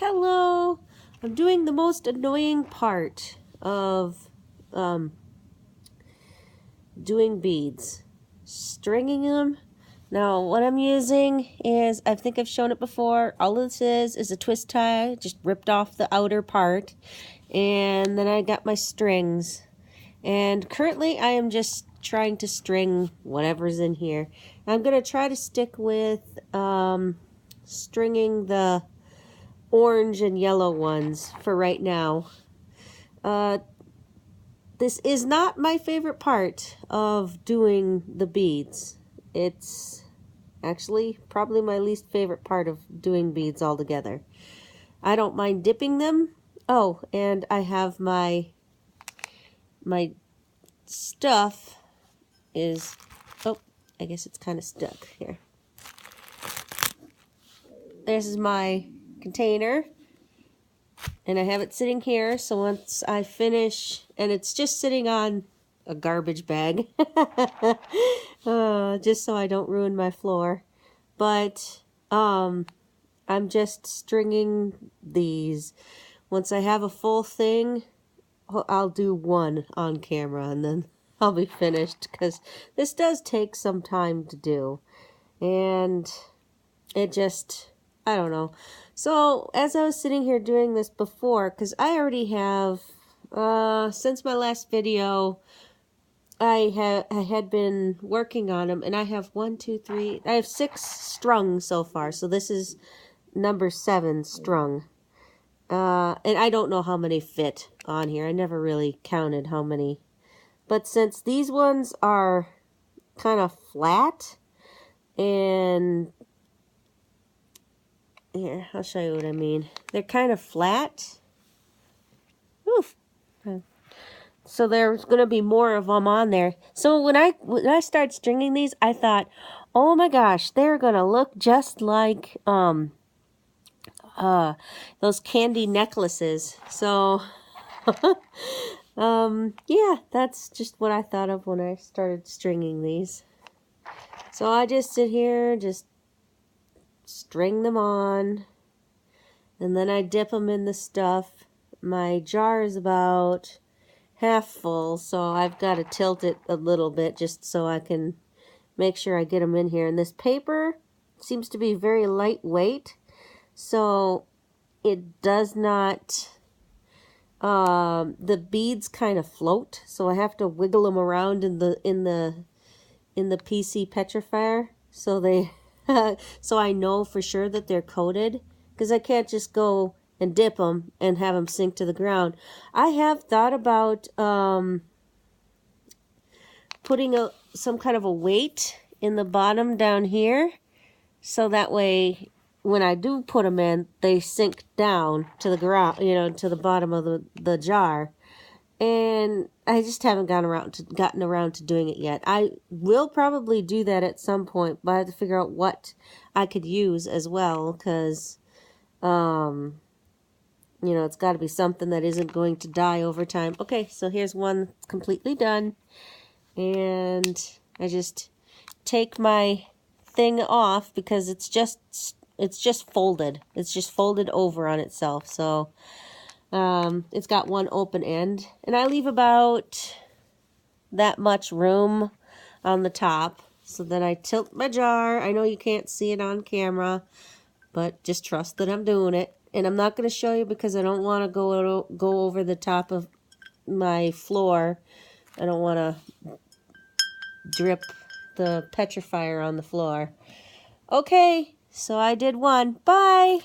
Hello! I'm doing the most annoying part of doing beads. Stringing them. Now, what I'm using is, I think I've shown it before, all this is a twist tie, just ripped off the outer part. And then I got my strings. And currently I am just trying to string whatever's in here. I'm going to try to stick with stringing the orange and yellow ones for right now. This is not my favorite part of doing the beads. It's actually probably my least favorite part of doing beads altogether. I don't mind dipping them. Oh, and I have my stuff is, oh, I guess it's kind of stuck here. This is my container, and I have it sitting here, so once I finish, and it's just sitting on a garbage bag, just so I don't ruin my floor, but I'm just stringing these. Once I have a full thing, I'll do one on camera, and then I'll be finished, because this does take some time to do, and it just, I don't know. So as I was sitting here doing this before, because I already have, since my last video, I had been working on them, and I have I have 6 strung so far, so this is number 7 strung. And I don't know how many fit on here. I never really counted how many. But since these ones are kind of flat, and here, I'll show you what I mean. They're kind of flat. Oof. So there's going to be more of them on there. So when I started stringing these, I thought, oh my gosh, they're going to look just like those candy necklaces. So yeah, that's just what I thought of when I started stringing these. So I just sit here, just string them on, and then I dip them in the stuff. My jar is about half full, so I've got to tilt it a little bit just so I can make sure I get them in here. And this paper seems to be very lightweight, so it does not, the beads kind of float, so I have to wiggle them around in the PC petrifier, so they so I know for sure that they're coated, because I can't just go and dip them and have them sink to the ground. I have thought about putting some kind of a weight in the bottom down here, so that way when I do put them in, they sink down to the ground, to the bottom of the jar. And I just haven't gotten around to doing it yet. I will probably do that at some point, but I have to figure out what I could use as well, because it's got to be something that isn't going to die over time. Okay, so here's one completely done, and I just take my thing off because it's just folded. It's just folded over on itself. So it's got one open end, and I leave about that much room on the top. So then I tilt my jar. I know you can't see it on camera, but just trust that I'm doing it. And I'm not going to show you because I don't want to go over the top of my floor. I don't want to drip the petrifier on the floor. Okay, so I did one. Bye!